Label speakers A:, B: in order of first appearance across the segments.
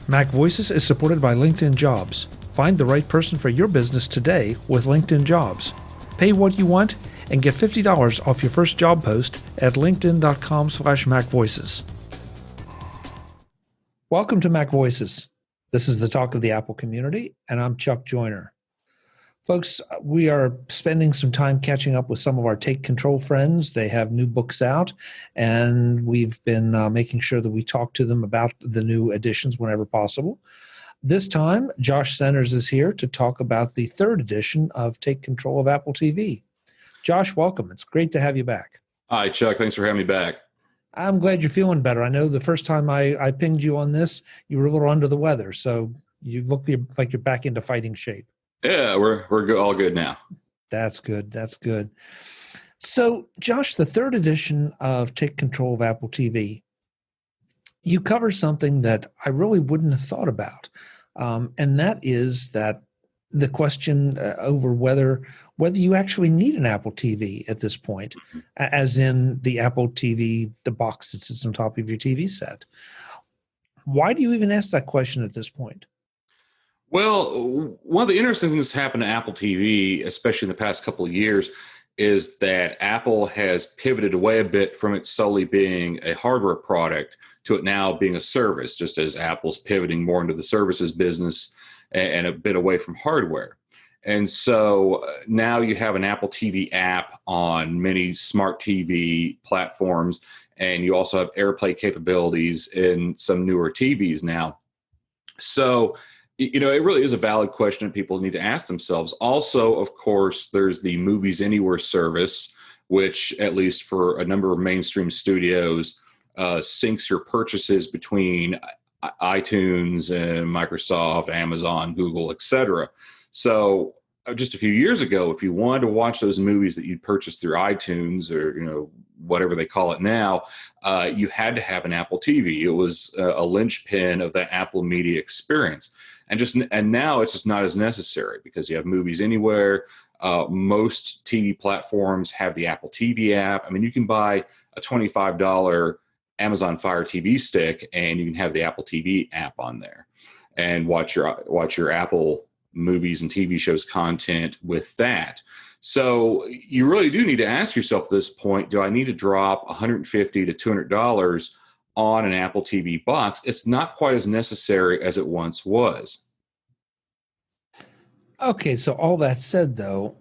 A: MacVoices is supported by LinkedIn Jobs. Find the right person for your business today with LinkedIn Jobs. Pay what you want and get $50 off your first job post at linkedin.com/MacVoices. Welcome to MacVoices. This is the talk of the Apple community, and I'm Chuck Joyner. Folks, we are spending some time catching up with some of our Take Control friends. They have new books out, and we've been making sure that we talk to them about the new editions whenever possible. This time, Josh Centers is here to talk about the third edition of Take Control of Apple TV. Josh, welcome. It's great to have you back.
B: Hi, Chuck. Thanks for having me back.
A: I'm glad you're feeling better. I know the first time I pinged you on this, you were a little under the weather, so you look like you're back into fighting shape.
B: Yeah, we're all good now.
A: That's good. That's good. So, Josh, the third edition of Take Control of Apple TV, you cover something that I really wouldn't have thought about, and that is that the question over whether you actually need an Apple TV at this point, as in the Apple TV, the box that sits on top of your TV set. Why do you even ask that question at this point?
B: Well, one of the interesting things that's happened to Apple TV, especially in the past couple of years, is that Apple has pivoted away a bit from it solely being a hardware product to it now being a service, just as Apple's pivoting more into the services business and a bit away from hardware. And so now you have an Apple TV app on many smart TV platforms, and you also have AirPlay capabilities in some newer TVs now. So it really is a valid question that people need to ask themselves. Also, of course, there's the Movies Anywhere service, which, at least for a number of mainstream studios, syncs your purchases between iTunes and Microsoft, Amazon, Google, etc. So just a few years ago, if you wanted to watch those movies that you'd purchased through iTunes or whatever they call it now, you had to have an Apple TV. It was a linchpin of that Apple media experience. And now it's just not as necessary because you have Movies Anywhere. Most TV platforms have the Apple TV app. I mean, you can buy a $25 Amazon Fire TV stick, and you can have the Apple TV app on there and watch your Apple movies and TV shows content with that. So you really do need to ask yourself at this point, do I need to drop $150 to $200 on an Apple TV box? It's not quite as necessary as it once was.
A: Okay, so all that said, though,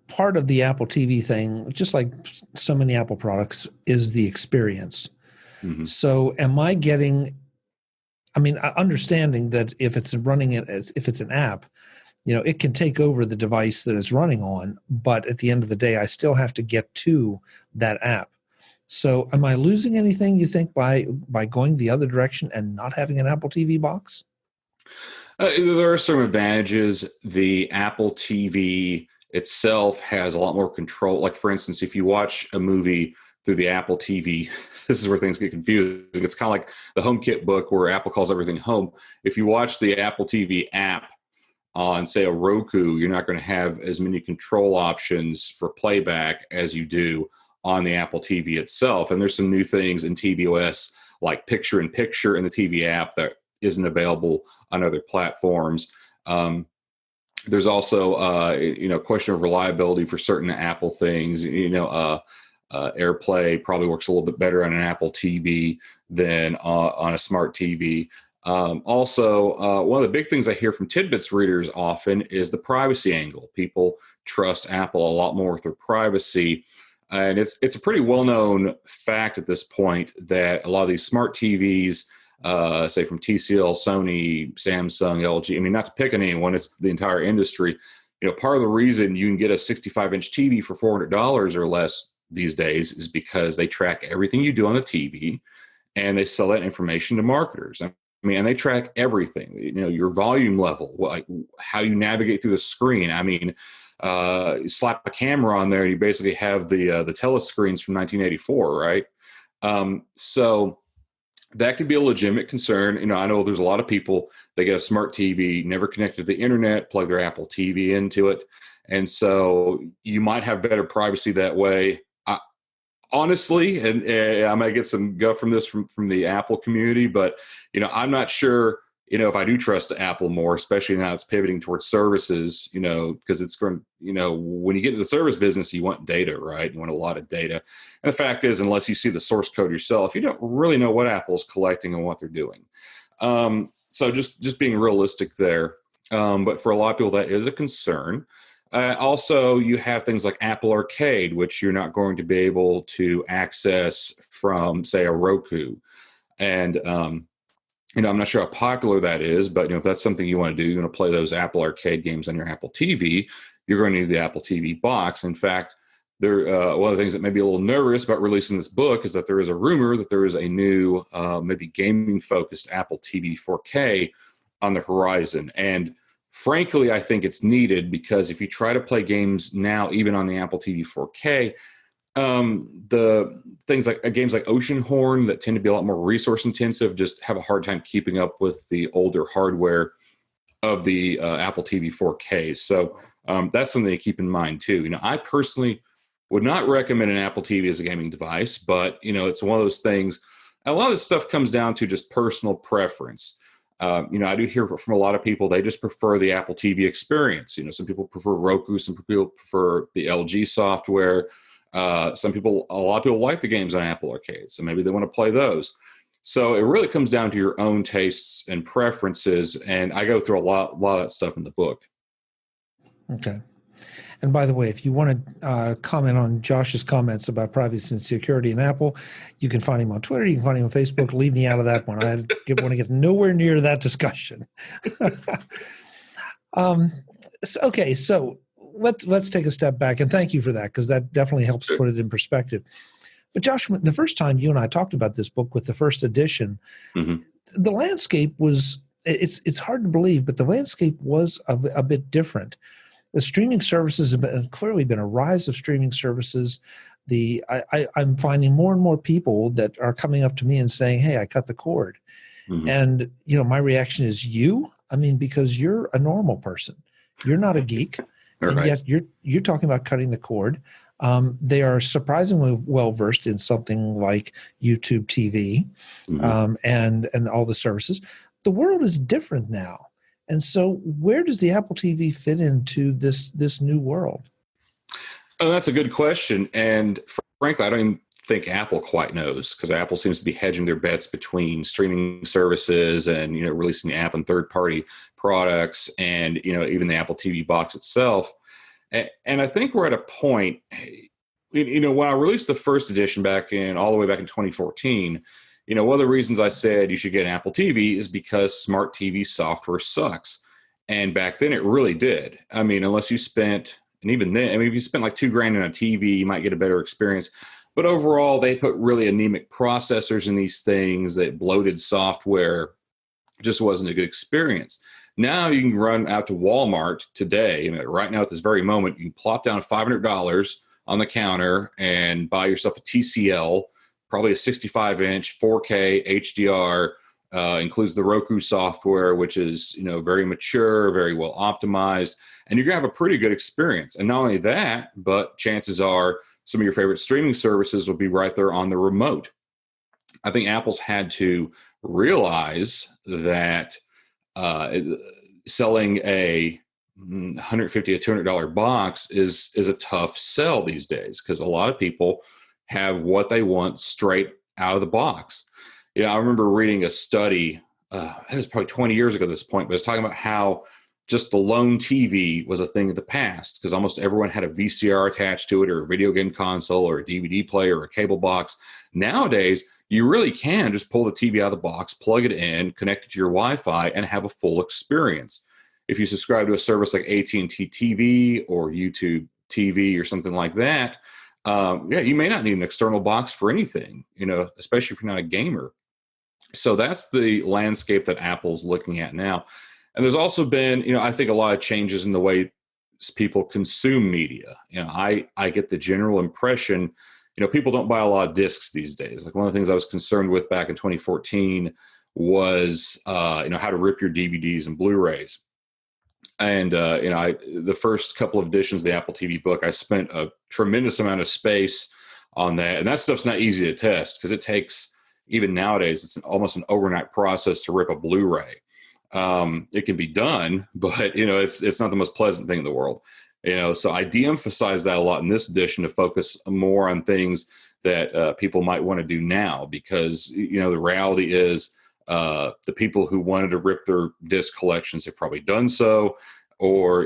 A: part of the Apple TV thing, just like so many Apple products, is the experience. Mm-hmm. So am I getting, understanding that if it's running it if it's an app, it can take over the device that it's running on, but at the end of the day, I still have to get to that app. So am I losing anything, you think, by going the other direction and not having an Apple TV box?
B: There are some advantages. The Apple TV itself has a lot more control. Like, for instance, if you watch a movie through the Apple TV, this is where things get confusing. It's kind of like the HomeKit book where Apple calls everything home. If you watch the Apple TV app on, say, a Roku, you're not going to have as many control options for playback as you do on the Apple TV itself. And there's some new things in tvOS like picture-in-picture in the TV app that isn't available on other platforms. There's also, question of reliability for certain Apple things. AirPlay probably works a little bit better on an Apple TV than on a smart TV. Also, one of the big things I hear from Tidbits readers often is the privacy angle. People trust Apple a lot more with their privacy. And it's a pretty well-known fact at this point that a lot of these smart TVs, say from TCL, Sony, Samsung, LG, not to pick on anyone, it's the entire industry. Part of the reason you can get a 65-inch TV for $400 or less these days is because they track everything you do on the TV, and they sell that information to marketers. And they track everything, your volume level, like how you navigate through the screen. You slap a camera on there and you basically have the telescreens from 1984, right? So that could be a legitimate concern. I know there's a lot of people, they get a smart TV, never connected to the internet, plug their Apple TV into it. And so you might have better privacy that way. Honestly, and I might get some guff from this from the Apple community, but I'm not sure if I do trust Apple more, especially now it's pivoting towards services, because it's going, when you get into the service business, you want data, right? You want a lot of data. And the fact is, unless you see the source code yourself, you don't really know what Apple's collecting and what they're doing. So just being realistic there. But for a lot of people, that is a concern. Also, you have things like Apple Arcade, which you're not going to be able to access from, say, a Roku. And, I'm not sure how popular that is, but if that's something you want to do, you want to play those Apple Arcade games on your Apple TV, you're going to need the Apple TV box. In fact, one of the things that made me a little nervous about releasing this book is that there is a rumor that there is a new, maybe gaming-focused Apple TV 4K on the horizon. And frankly, I think it's needed because if you try to play games now, even on the Apple TV 4K, the things like games like Oceanhorn that tend to be a lot more resource intensive just have a hard time keeping up with the older hardware of the Apple TV 4K. So that's something to keep in mind too. I personally would not recommend an Apple TV as a gaming device, but it's one of those things. A lot of this stuff comes down to just personal preference. I do hear from a lot of people, they just prefer the Apple TV experience. Some people prefer Roku, some people prefer the LG software. A lot of people like the games on Apple Arcade, so maybe they want to play those. So it really comes down to your own tastes and preferences, and I go through a lot of that stuff in the book.
A: Okay. And by the way, if you want to comment on Josh's comments about privacy and security in Apple, you can find him on Twitter. You can find him on Facebook. Leave me out of that one. I want to get nowhere near that discussion. So let's take a step back, and thank you for that because that definitely helps put it in perspective. But Josh, the first time you and I talked about this book with the first edition, the landscape it's hard to believe, but the landscape was a bit different. The streaming services have clearly been a rise of streaming services. I'm finding more and more people that are coming up to me and saying, "Hey, I cut the cord." And my reaction is, because you're a normal person, you're not a geek, and yet you're talking about cutting the cord. They are surprisingly well versed in something like YouTube TV and all the services. The world is different now. And so where does the Apple TV fit into this new world?
B: Oh, that's a good question. And frankly, I don't even think Apple quite knows because Apple seems to be hedging their bets between streaming services and, releasing the app and third-party products and, even the Apple TV box itself. And I think we're at a point, when I released the first edition all the way back in 2014, one of the reasons I said you should get an Apple TV is because smart TV software sucks. And back then it really did. Unless you spent, and even then, if you spent like $2,000 on a TV, you might get a better experience. But overall, they put really anemic processors in these things, that bloated software just wasn't a good experience. Now you can run out to Walmart today. Right now at this very moment, you can plop down $500 on the counter and buy yourself a TCL, probably a 65-inch 4K HDR, includes the Roku software, which is very mature, very well optimized, and you're gonna have a pretty good experience. And not only that, but chances are some of your favorite streaming services will be right there on the remote. I think Apple's had to realize that selling a $150 to $200 box is a tough sell these days because a lot of people have what they want straight out of the box. I remember reading a study, it was probably 20 years ago at this point, but it was talking about how just the lone TV was a thing of the past because almost everyone had a VCR attached to it or a video game console or a DVD player or a cable box. Nowadays, you really can just pull the TV out of the box, plug it in, connect it to your Wi-Fi, and have a full experience. If you subscribe to a service like AT&T TV or YouTube TV or something like that, you may not need an external box for anything, especially if you're not a gamer. So that's the landscape that Apple's looking at now. And there's also been, I think a lot of changes in the way people consume media. I get the general impression, people don't buy a lot of discs these days. Like one of the things I was concerned with back in 2014 was, how to rip your DVDs and Blu-rays. And, the first couple of editions of the Apple TV book, I spent a tremendous amount of space on that. And that stuff's not easy to test because it takes, even nowadays, it's almost an overnight process to rip a Blu-ray. It can be done, but it's not the most pleasant thing in the world. So I de-emphasize that a lot in this edition to focus more on things that people might want to do now, because the reality is the people who wanted to rip their disc collections have probably done so, or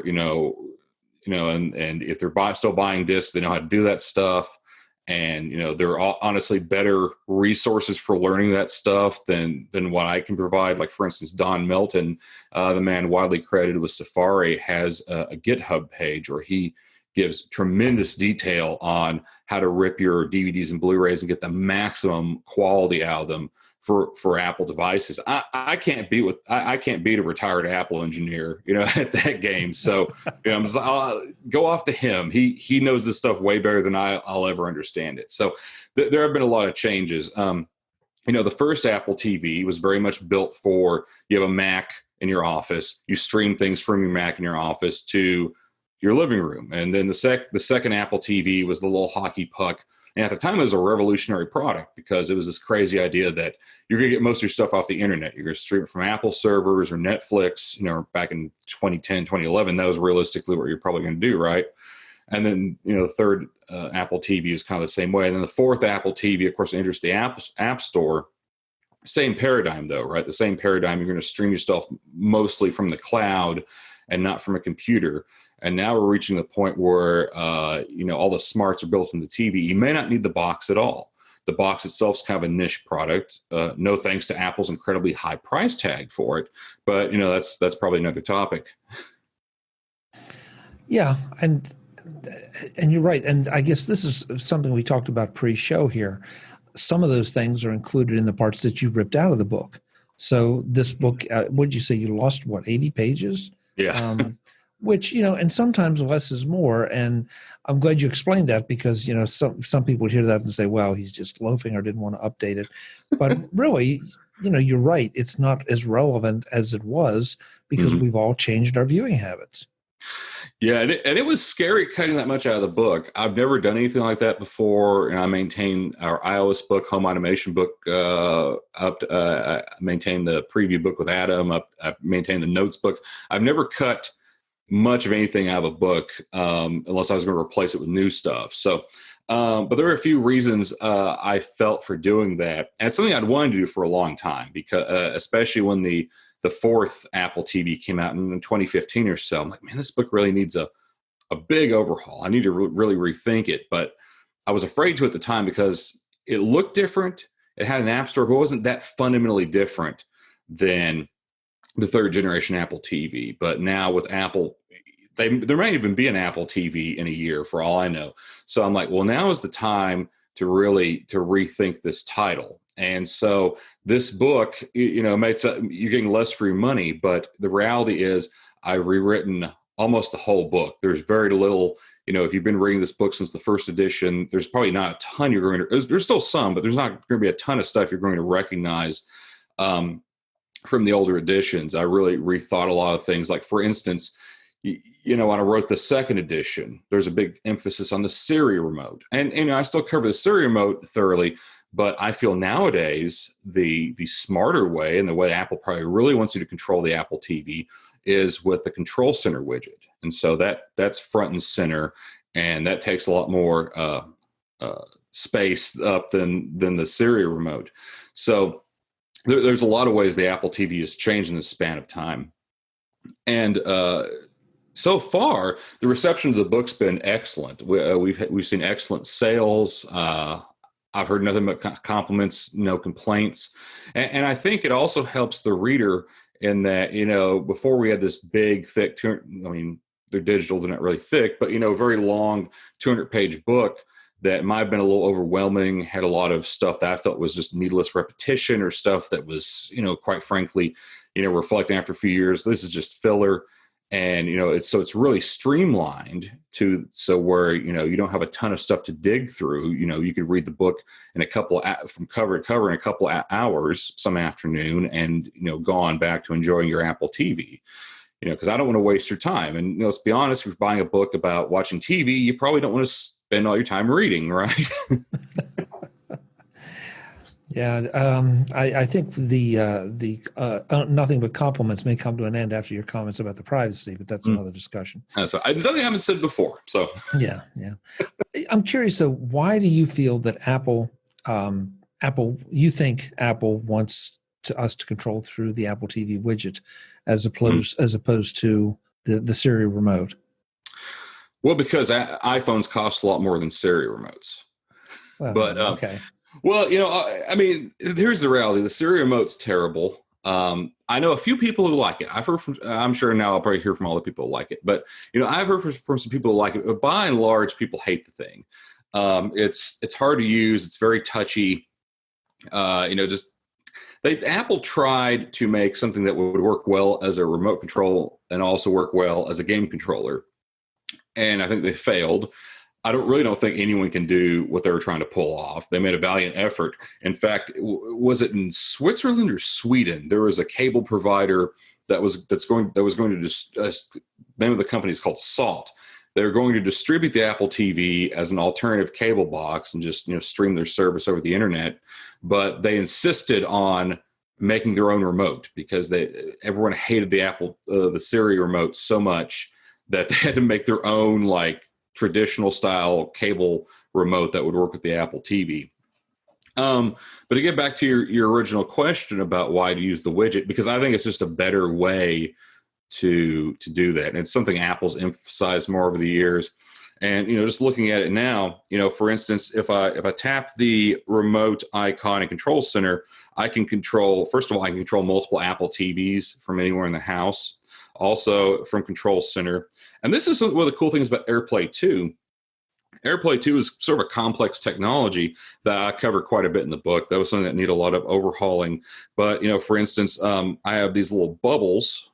B: and if they're still buying discs, they know how to do that stuff. And there are honestly better resources for learning that stuff than what I can provide. Like, for instance, Don Melton, the man widely credited with Safari, has a GitHub page where he gives tremendous detail on how to rip your DVDs and Blu-rays and get the maximum quality out of them for Apple devices. I can't beat a retired Apple engineer, at that game. So, I'll go off to him. He knows this stuff way better than I'll ever understand it. So there have been a lot of changes. The first Apple TV was very much built for, you have a Mac in your office, you stream things from your Mac in your office to your living room. And then the second Apple TV was the little hockey puck. And at the time, it was a revolutionary product, because it was this crazy idea that you're going to get most of your stuff off the internet. You're going to stream it from Apple servers or Netflix. Back in 2010, 2011, that was realistically what you're probably going to do, right? And then, the third Apple TV is kind of the same way. And then the fourth Apple TV, of course, enters the App Store. Same paradigm, though, right? The same paradigm. You're going to stream your stuff mostly from the cloud and not from a computer. And now we're reaching the point where, all the smarts are built in the TV. You may not need the box at all. The box itself is kind of a niche product. No thanks to Apple's incredibly high price tag for it. But, that's probably another topic.
A: Yeah, and you're right. And I guess this is something we talked about pre-show here. Some of those things are included in the parts that you ripped out of the book. So this book, what did you say? You lost, 80 pages?
B: Yeah.
A: Which, and sometimes less is more. And I'm glad you explained that, because, some people would hear that and say, well, he's just loafing or didn't want to update it. But really, you're right. It's not as relevant as it was, because we've all changed our viewing habits.
B: Yeah, and it was scary cutting that much out of the book. I've never done anything like that before, and I maintain our iOS book, home automation book, I maintain the preview book with Adam, I maintain the notes book. I've never cut much of anything out of a book unless I was going to replace it with new stuff. So, but there are a few reasons I felt for doing that. And it's something I'd wanted to do for a long time, because especially when the fourth Apple TV came out in 2015 or so. I'm like, man, this book really needs a big overhaul. I need to really rethink it. But I was afraid to at the time, because it looked different. It had an app store, but it wasn't that fundamentally different than the third generation Apple TV. But now with Apple, there might even be an Apple TV in a year for all I know. So I'm like, well, now is the time to rethink this title. And so this book, you're getting less for your money, but the reality is I've rewritten almost the whole book. There's very little, if you've been reading this book since the first edition, there's probably not a ton there's still some, but there's not going to be a ton of stuff you're going to recognize from the older editions. I really rethought a lot of things. Like, for instance, when I wrote the second edition, there's a big emphasis on the Siri Remote. And I still cover the Siri Remote thoroughly, but I feel nowadays the smarter way, and the way Apple probably really wants you to control the Apple TV, is with the Control Center widget. And so that's front and center, and that takes a lot more space up than the Siri Remote. So there's a lot of ways the Apple TV has changed in the span of time. And so far, the reception of the book's been excellent. We've seen excellent sales. I've heard nothing but compliments, no complaints. And I think it also helps the reader in that, before we had this big, thick, they're digital, they're not really thick, but, very long 200-page book that might have been a little overwhelming, had a lot of stuff that I felt was just needless repetition, or stuff that was, quite frankly, reflecting after a few years, this is just filler. And, it's really streamlined so where, you don't have a ton of stuff to dig through. You could read the book in from cover to cover in a couple of hours some afternoon, and, go on back to enjoying your Apple TV, because I don't want to waste your time. And let's be honest, if you're buying a book about watching TV, you probably don't want to spend all your time reading, right?
A: Yeah, I think the nothing but compliments may come to an end after your comments about the privacy, but that's another discussion.
B: So it's something I haven't said before. So
A: Yeah, yeah. I'm curious. So, why do you feel that you think Apple wants us to control through the Apple TV widget, as opposed to the Siri remote?
B: well, because iPhones cost a lot more than Siri remotes.
A: Well,
B: But
A: okay.
B: well, I mean, here's the reality: the Siri remote's terrible. I know a few people who like it. I've heard from. I'm sure now I'll probably hear from all the people who like it. But I've heard from some people who like it. But by and large, people hate the thing. It's hard to use. It's very touchy. Apple tried to make something that would work well as a remote control and also work well as a game controller, and I think they failed. I don't think anyone can do what they were trying to pull off. They made a valiant effort. In fact, was it in Switzerland or Sweden? There was a cable provider that was going to name of the company is called Salt. They were going to distribute the Apple TV as an alternative cable box and just stream their service over the internet, but they insisted on making their own remote because everyone hated the Siri remote so much that they had to make their own traditional style cable remote that would work with the Apple TV. But to get back to your original question about why to use the widget, because I think it's just a better way to do that. And it's something Apple's emphasized more over the years. And, just looking at it now, for instance, if I tap the remote icon in Control Center, first of all, I can control multiple Apple TVs from anywhere in the house. Also from Control Center. And this is one of the cool things about AirPlay 2. AirPlay 2 is sort of a complex technology that I cover quite a bit in the book. That was something that needed a lot of overhauling. But, for instance, I have these little bubbles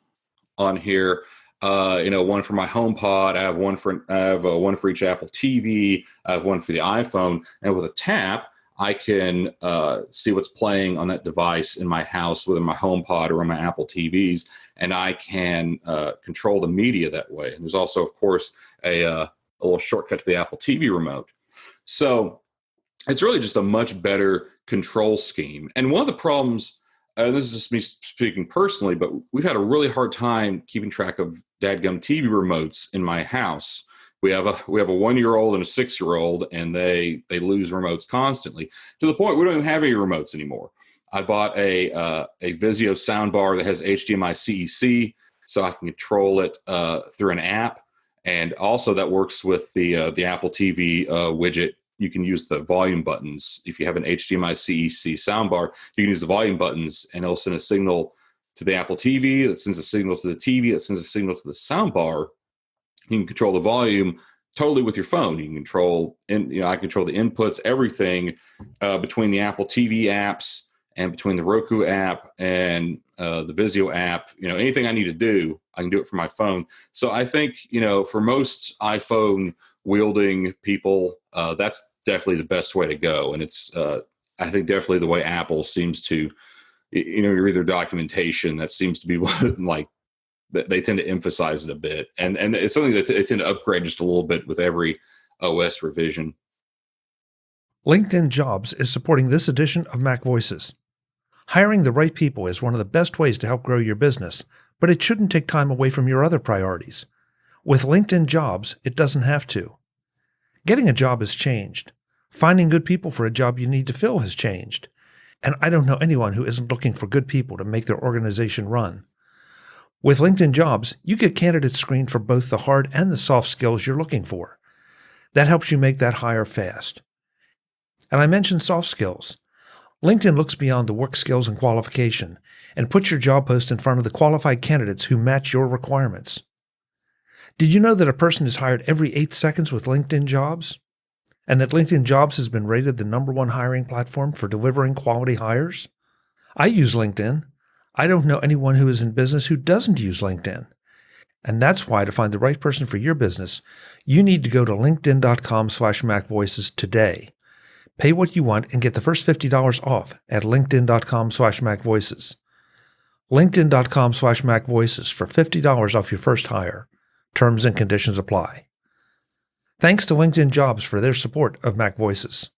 B: on here. One for my HomePod. I have one for each Apple TV. I have one for the iPhone. And with a tap, I can see what's playing on that device in my house, whether my HomePod or on my Apple TVs, and I can control the media that way. And there's also, of course, a little shortcut to the Apple TV remote. So it's really just a much better control scheme. And one of the problems, and this is just me speaking personally, but we've had a really hard time keeping track of dadgum TV remotes in my house. We have a 1-year-old and a 6-year-old, and they lose remotes constantly to the point we don't even have any remotes anymore. I bought a Vizio soundbar that has HDMI CEC, so I can control it through an app, and also that works with the Apple TV widget. You can use the volume buttons. If you have an HDMI CEC soundbar, you can use the volume buttons, and it'll send a signal to the Apple TV that sends a signal to the TV that sends a signal to the soundbar. You can control the volume totally with your phone. You can control, I control the inputs, everything between the Apple TV apps and between the Roku app and the Vizio app. Anything I need to do, I can do it from my phone. So I think, for most iPhone wielding people, that's definitely the best way to go. And it's, I think, definitely the way Apple seems to, you read their documentation, that seems to be what, they tend to emphasize it a bit. And it's something that they tend to upgrade just a little bit with every OS revision.
A: LinkedIn Jobs is supporting this edition of MacVoices. Hiring the right people is one of the best ways to help grow your business, but it shouldn't take time away from your other priorities. With LinkedIn Jobs, it doesn't have to. Getting a job has changed. Finding good people for a job you need to fill has changed. And I don't know anyone who isn't looking for good people to make their organization run. With LinkedIn Jobs, you get candidates screened for both the hard and the soft skills you're looking for. That helps you make that hire fast. And I mentioned soft skills. LinkedIn looks beyond the work skills and qualification and puts your job post in front of the qualified candidates who match your requirements. Did you know that a person is hired every 8 seconds with LinkedIn Jobs? And that LinkedIn Jobs has been rated the #1 hiring platform for delivering quality hires? I use LinkedIn. I don't know anyone who is in business who doesn't use LinkedIn. And that's why, to find the right person for your business, you need to go to linkedin.com/MacVoices today. Pay what you want and get the first $50 off at linkedin.com/MacVoices. LinkedIn.com/MacVoices for $50 off your first hire. Terms and conditions apply. Thanks to LinkedIn Jobs for their support of MacVoices.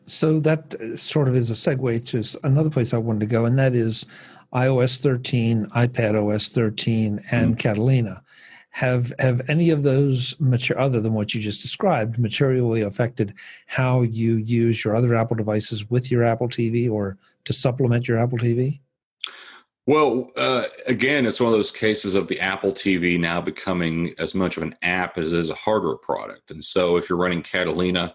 A: So that sort of is a segue to another place I wanted to go, and that is iOS 13, iPad OS 13, and Catalina. Have any of those, other than what you just described, materially affected how you use your other Apple devices with your Apple TV or to supplement your Apple TV?
B: Well, again, it's one of those cases of the Apple TV now becoming as much of an app as it is a hardware product. And so if you're running Catalina,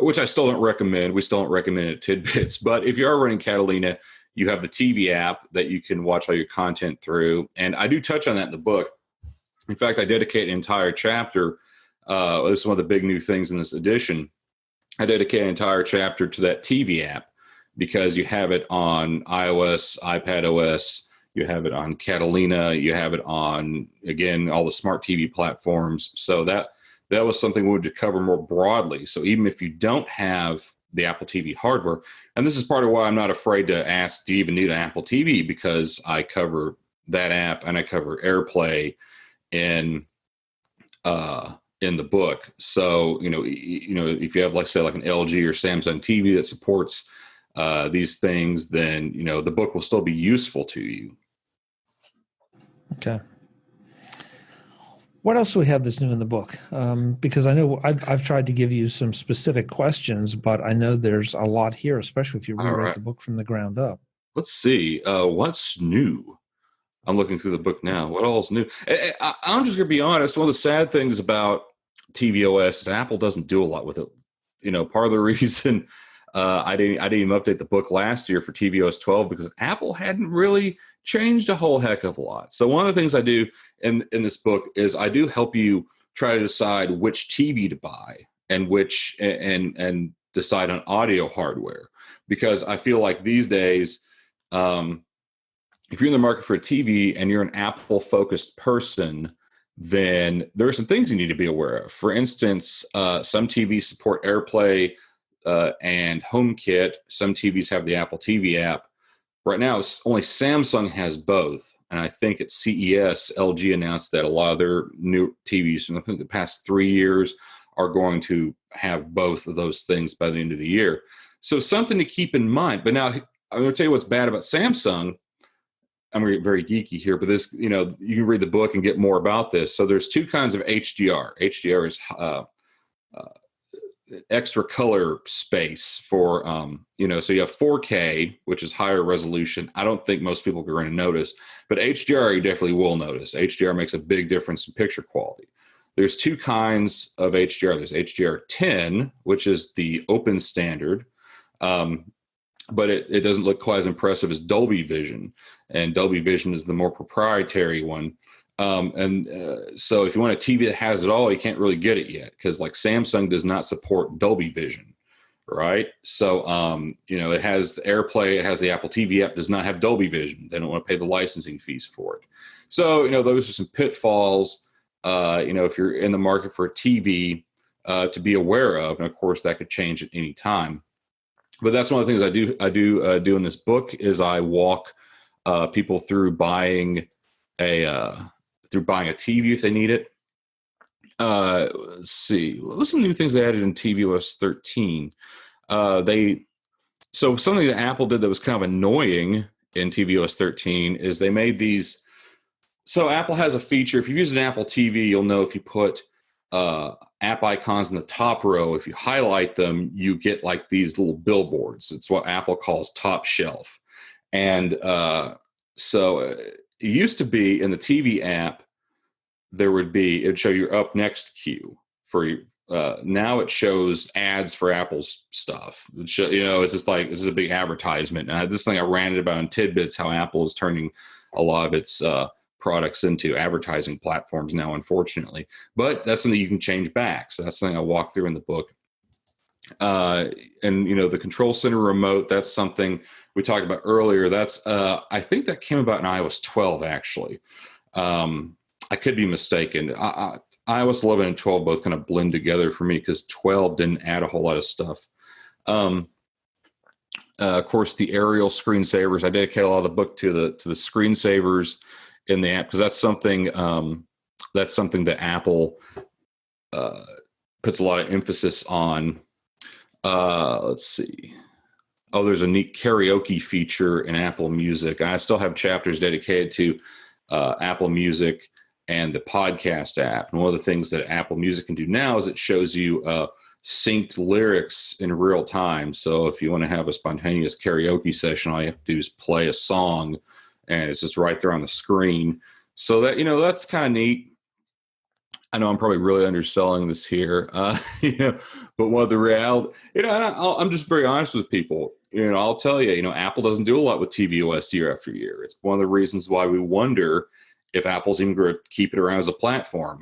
B: which I still don't recommend, we still don't recommend it at Tidbits, but if you are running Catalina, you have the TV app that you can watch all your content through. And I do touch on that in the book. In fact, I dedicate an entire chapter. This is one of the big new things in this edition. I dedicate an entire chapter to that TV app because you have it on iOS, iPad OS, you have it on Catalina, you have it on, again, all the smart TV platforms. So that was something we would cover more broadly. So even if you don't have the Apple TV hardware, and this is part of why I'm not afraid to ask, do you even need an Apple TV? Because I cover that app and I cover AirPlay in the book. So, if you have, like, say, like an LG or Samsung TV that supports these things, then, the book will still be useful to you.
A: Okay. What else do we have that's new in the book? Because I know I've tried to give you some specific questions, but I know there's a lot here, especially if you rewrite the book from the ground up.
B: Let's see. What's new? I'm looking through the book now. What all is new? I'm just going to be honest. One of the sad things about tvOS is Apple doesn't do a lot with it. Part of the reason I didn't even update the book last year for tvOS 12 because Apple hadn't really changed a whole heck of a lot. So one of the things I do in this book is I do help you try to decide which TV to buy and which and decide on audio hardware, because I feel like these days, if you're in the market for a TV and you're an Apple focused person, then there are some things you need to be aware of. For instance, some TVs support AirPlay and HomeKit. Some TVs have the Apple TV app. Right now, only Samsung has both. And I think at CES, LG announced that a lot of their new TVs in the past 3 years are going to have both of those things by the end of the year. So something to keep in mind. But now I'm going to tell you what's bad about Samsung. I'm going to get very geeky here, but this, you can read the book and get more about this. So there's two kinds of HDR. HDR is extra color space for, so you have 4K, which is higher resolution. I don't think most people are going to notice, but HDR you definitely will notice. HDR makes a big difference in picture quality. There's two kinds of HDR. There's HDR10, which is the open standard, but it doesn't look quite as impressive as Dolby Vision. And Dolby Vision is the more proprietary one. So if you want a TV that has it all, you can't really get it yet because, like, Samsung does not support Dolby Vision, right? So, it has AirPlay, it has the Apple TV app, does not have Dolby Vision. They don't want to pay the licensing fees for it. So, those are some pitfalls, if you're in the market for a TV to be aware of. And of course, that could change at any time. But that's one of the things I do in this book is I walk people through buying a TV if they need it. Let's see. What's some new things they added in tvOS 13? So something that Apple did that was kind of annoying in tvOS 13 is they made these. So Apple has a feature. If you use an Apple TV, you'll know if you put app icons in the top row, if you highlight them, you get like these little billboards. It's what Apple calls top shelf. And so it used to be in the TV app, it'd show your up next queue for you. Now it shows ads for Apple's stuff. It's just like, this is a big advertisement. And this thing I ranted about in Tidbits, how Apple is turning a lot of its products into advertising platforms now, unfortunately. But that's something you can change back. So that's something I walk through in the book. And the Control Center remote, that's something we talked about earlier. That's I think that came about in iOS 12, actually. I could be mistaken. iOS 11 and 12 both kind of blend together for me because 12 didn't add a whole lot of stuff. Of course, the aerial screensavers. I dedicate a lot of the book to the screensavers in the app because that's something that Apple puts a lot of emphasis on. Let's see. Oh, there's a neat karaoke feature in Apple Music. I still have chapters dedicated to Apple Music and the podcast app. And one of the things that Apple Music can do now is it shows you synced lyrics in real time. So if you want to have a spontaneous karaoke session, all you have to do is play a song, and it's just right there on the screen. So that, that's kind of neat. I know I'm probably really underselling this here, but one of the reality, I'm just very honest with people. I'll tell you, Apple doesn't do a lot with tvOS year after year. It's one of the reasons why we wonder if Apple's even going to keep it around as a platform.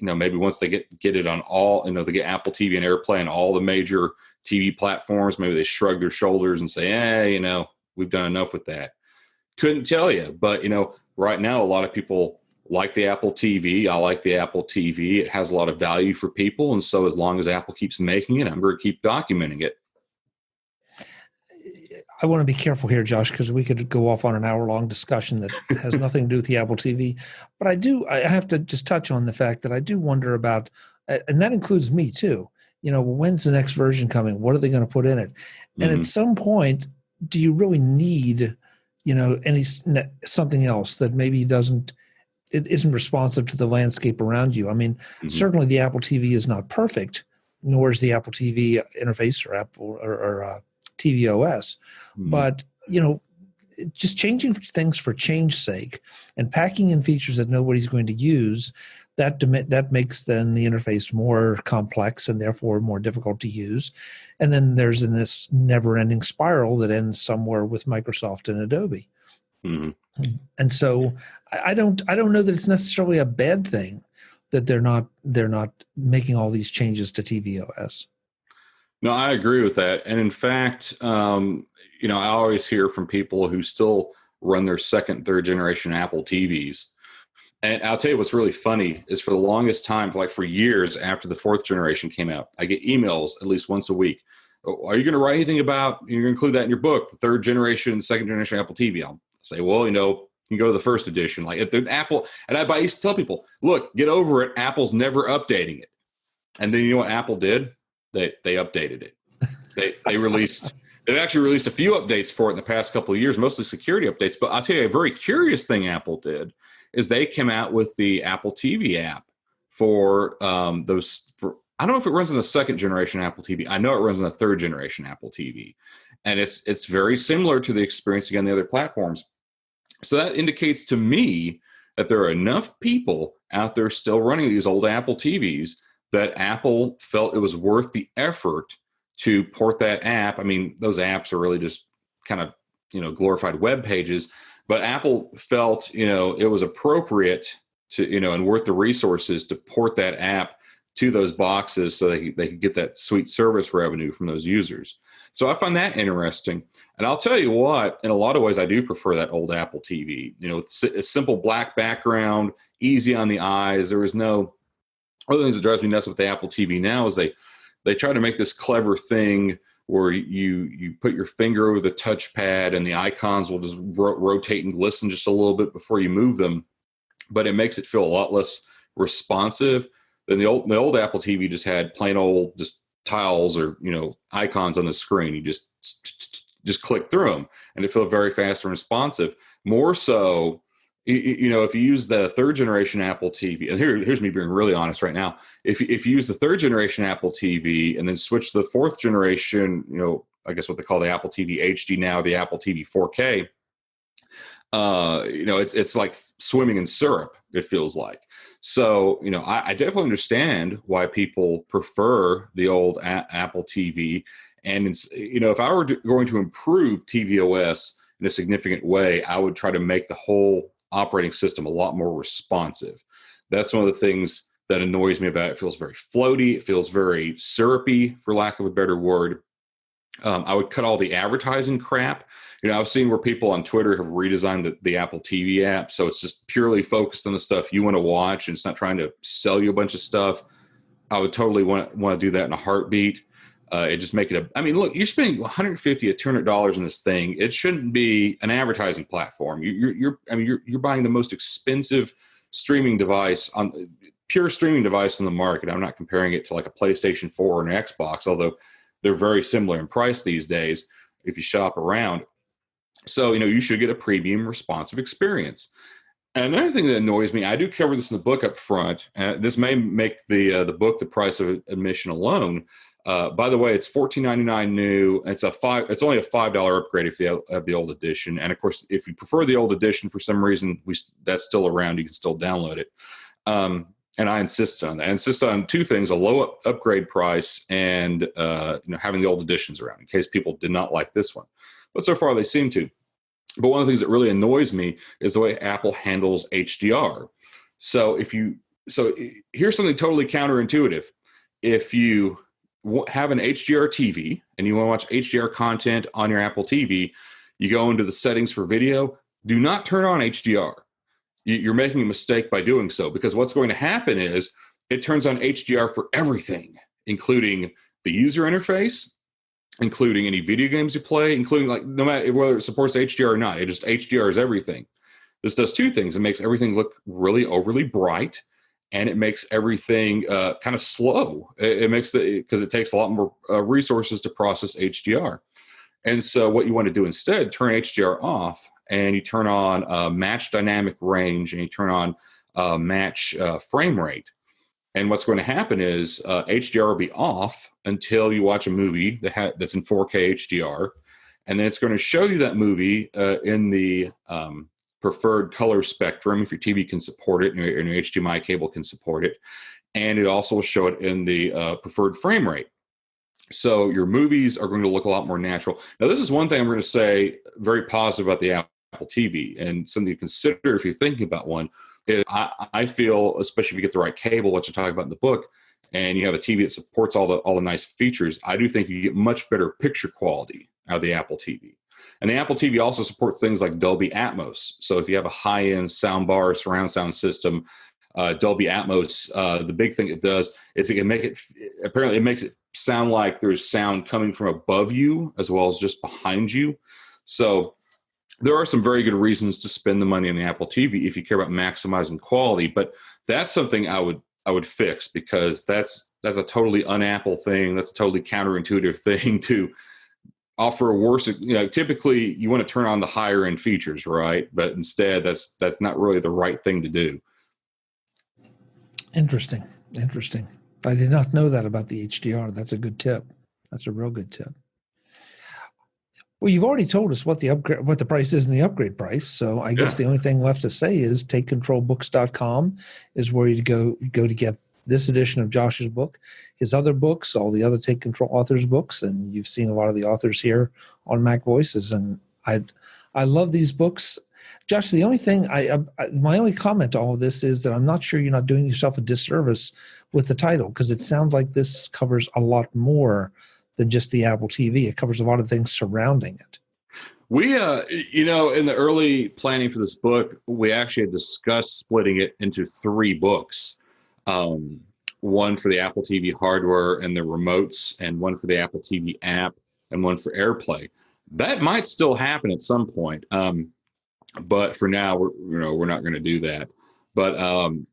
B: Maybe once they get it on all, they get Apple TV and AirPlay on all the major TV platforms, maybe they shrug their shoulders and say, hey, we've done enough with that. Couldn't tell you, but right now a lot of people like the Apple TV. I like the Apple TV. It has a lot of value for people. And so as long as Apple keeps making it, I'm going to keep documenting it.
A: I want to be careful here, Josh, because we could go off on an hour-long discussion that has nothing to do with the Apple TV. But I have to just touch on the fact that I do wonder about, and that includes me too, when's the next version coming? What are they going to put in it? And at some point, do you really need, something else that maybe it isn't responsive to the landscape around you? I mean, certainly the Apple TV is not perfect, nor is the Apple TV interface or Apple or tvOS. But, just changing things for change's sake and packing in features that nobody's going to use, that makes then the interface more complex and therefore more difficult to use. And then there's in this never-ending spiral that ends somewhere with Microsoft and Adobe. And so I don't know that it's necessarily a bad thing that they're not making all these changes to tvOS.
B: No, I agree with that. And in fact, I always hear from people who still run their second, third generation Apple TVs. And I'll tell you what's really funny is for the longest time, for years after the fourth generation came out, I get emails at least once a week. Are you going to write anything about, you're going to include that in your book, the third generation, second generation Apple TV? I'll say, well, you can go to the first edition. Like at the Apple, and I used to tell people, look, get over it. Apple's never updating it. And then you know what Apple did? They updated it. They've actually released a few updates for it in the past couple of years, mostly security updates. But I'll tell you a very curious thing Apple did is they came out with the Apple TV app for those. I don't know if it runs on the second generation Apple TV. I know it runs on the third generation Apple TV, and it's very similar to the experience again the other platforms. So that indicates to me that there are enough people out there still running these old Apple TVs that Apple felt it was worth the effort to port that app. I mean, those apps are really just kind of, glorified web pages, but Apple felt, it was appropriate to, and worth the resources to port that app to those boxes so they could get that sweet service revenue from those users. So I find that interesting. And I'll tell you what, in a lot of ways, I do prefer that old Apple TV. It's a simple black background, easy on the eyes. There was no other things that drives me nuts with the Apple TV now is they try to make this clever thing where you put your finger over the touchpad and the icons will just rotate and glisten just a little bit before you move them, but it makes it feel a lot less responsive than the old Apple TV just had plain old just tiles or icons on the screen. You just click through them and it felt very fast and responsive. More so, if you use the third generation Apple TV, and here's me being really honest right now, if you use the third generation Apple TV and then switch to the fourth generation, I guess what they call the Apple TV HD now, the Apple TV 4K, it's like swimming in syrup, it feels like. So, I definitely understand why people prefer the old Apple TV. And, if I were going to improve tvOS in a significant way, I would try to make the whole operating system a lot more responsive. That's one of the things that annoys me about it. It feels very floaty. It feels very syrupy, for lack of a better word. I would cut all the advertising crap. I've seen where people on Twitter have redesigned the Apple TV app, so it's just purely focused on the stuff you want to watch, and it's not trying to sell you a bunch of stuff. I would totally want to do that in a heartbeat. It just make it look, you're spending $150 to $200 on this thing. It shouldn't be an advertising platform. You're buying the most expensive streaming device pure streaming device on the market. I'm not comparing it to like a PlayStation 4 or an Xbox, although they're very similar in price these days if you shop around. So, you should get a premium responsive experience. And another thing that annoys me, I do cover this in the book up front. This may make the book the price of admission alone. By the way, it's $14.99 new. It's only a $5 upgrade if you have the old edition. And of course, if you prefer the old edition for some reason, that's still around. You can still download it. And I insist on that. I insist on two things: a low upgrade price, and having the old editions around in case people did not like this one. But so far, they seem to. But one of the things that really annoys me is the way Apple handles HDR. So here's something totally counterintuitive. If you have an HDR TV and you want to watch HDR content on your Apple TV, you go into the settings for video. Do not turn on HDR. You're making a mistake by doing so, because what's going to happen is it turns on HDR for everything, including the user interface, including any video games you play, including like no matter whether it supports HDR or not. It just HDR is everything. This does two things. It makes everything look really overly bright, and it makes everything kind of slow. It makes because it takes a lot more resources to process HDR. And so what you want to do instead, turn HDR off, and you turn on match dynamic range, and you turn on match frame rate. And what's going to happen is HDR will be off until you watch a movie that's in 4K HDR. And then it's going to show you that movie in the preferred color spectrum, if your TV can support it and your HDMI cable can support it. And it also will show it in the preferred frame rate. So your movies are going to look a lot more natural. Now, this is one thing I'm going to say very positive about the Apple TV, and something to consider if you're thinking about one. Is I feel, especially if you get the right cable, which I talk about in the book, and you have a TV that supports all the nice features, I do think you get much better picture quality out of the Apple TV. And the Apple TV also supports things like Dolby Atmos. So if you have a high-end soundbar, surround sound system, Dolby Atmos, the big thing it does is it makes it sound like there's sound coming from above you as well as just behind you. So there are some very good reasons to spend the money on the Apple TV if you care about maximizing quality, but that's something I would fix, because that's a totally un-Apple thing. That's a totally counterintuitive thing to offer a worse. Typically you want to turn on the higher end features, right? But instead, that's not really the right thing to do.
A: Interesting. I did not know that about the HDR. That's a good tip. That's a real good tip. Well, you've already told us what the price is and the upgrade price. So I guess the only thing left to say is takecontrolbooks.com is where you go to get this edition of Josh's book, his other books, all the other Take Control authors' books, and you've seen a lot of the authors here on MacVoices, and I love these books. Josh, the only thing my only comment to all of this is that I'm not sure you're not doing yourself a disservice with the title, because it sounds like this covers a lot more than just the Apple TV. It covers a lot of things surrounding it.
B: We, in the early planning for this book, we actually had discussed splitting it into 3 books. One for the Apple TV hardware and the remotes, and one for the Apple TV app, and one for AirPlay. That might still happen at some point. But for now, we're not going to do that. But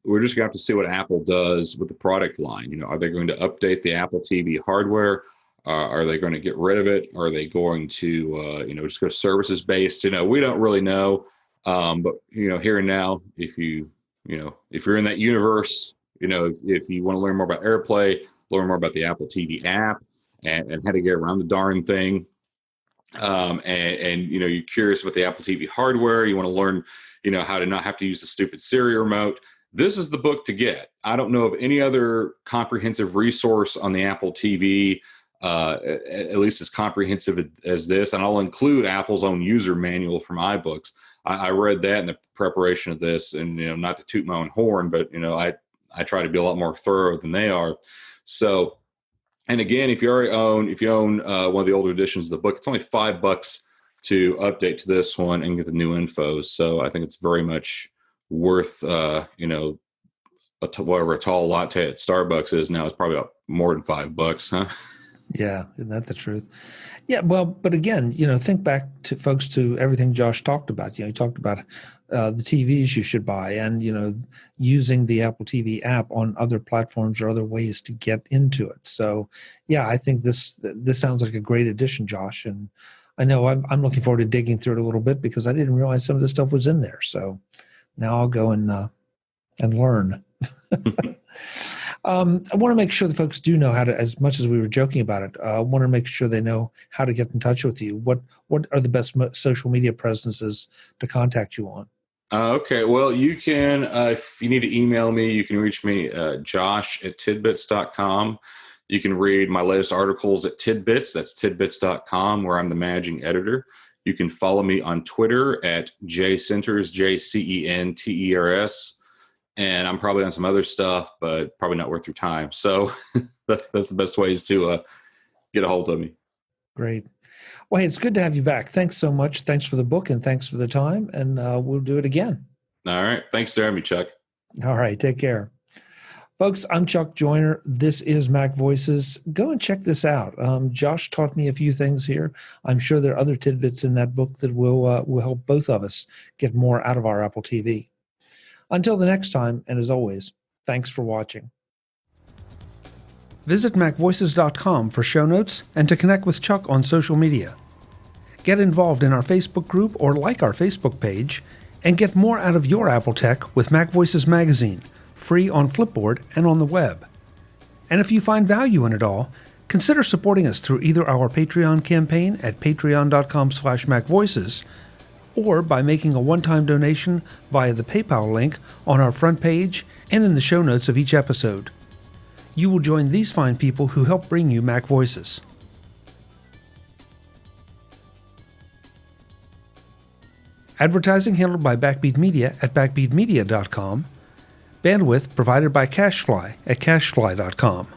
B: we're just going to have to see what Apple does with the product line. Are they going to update the Apple TV hardware? Are they going to get rid of it? Are they going to, just go services based? We don't really know. But here and now, if you're in that universe, if you want to learn more about AirPlay, learn more about the Apple TV app, and how to get around the darn thing. And you're curious about the Apple TV hardware. You want to learn, how to not have to use the stupid Siri remote. This is the book to get. I don't know of any other comprehensive resource on the Apple TV, at least as comprehensive as this. And I'll include Apple's own user manual from iBooks. I read that in the preparation of this, and not to toot my own horn, but I try to be a lot more thorough than they are. So, and again, if you own one of the older editions of the book, it's only $5 to update to this one and get the new info. So I think it's very much worth, whatever a tall latte at Starbucks is now. It's probably about more than $5, huh?
A: Yeah, isn't that the truth? Yeah, well, but again, think back to folks to everything Josh talked about. He talked about the TVs you should buy, and using the Apple TV app on other platforms or other ways to get into it. So, yeah, I think this sounds like a great addition, Josh, and I know I'm looking forward to digging through it a little bit because I didn't realize some of this stuff was in there. So now I'll go and learn. I want to make sure the folks do know how to, as much as we were joking about it, I want to make sure they know how to get in touch with you. What are the best social media presences to contact you on?
B: Okay, well, you can, if you need to email me, you can reach me, josh@tidbits.com. You can read my latest articles at Tidbits, that's tidbits.com, where I'm the managing editor. You can follow me on Twitter at jcenters, JCENTERS. And I'm probably on some other stuff, but probably not worth your time. So that's the best ways to get a hold of me.
A: Great. Well, hey, it's good to have you back. Thanks so much. Thanks for the book and thanks for the time. And we'll do it again.
B: All right. Thanks for having me, Chuck.
A: All right. Take care. Folks, I'm Chuck Joyner. This is MacVoices. Go and check this out. Josh taught me a few things here. I'm sure there are other tidbits in that book that will help both of us get more out of our Apple TV. Until the next time, and as always, thanks for watching. Visit MacVoices.com for show notes and to connect with Chuck on social media. Get involved in our Facebook group or like our Facebook page, and get more out of your Apple tech with MacVoices Magazine, free on Flipboard and on the web. And if you find value in it all, consider supporting us through either our Patreon campaign at patreon.com/MacVoices or by making a one-time donation via the PayPal link on our front page and in the show notes of each episode. You will join these fine people who help bring you MacVoices. Advertising handled by Backbeat Media at backbeatmedia.com. Bandwidth provided by CacheFly at cachefly.com.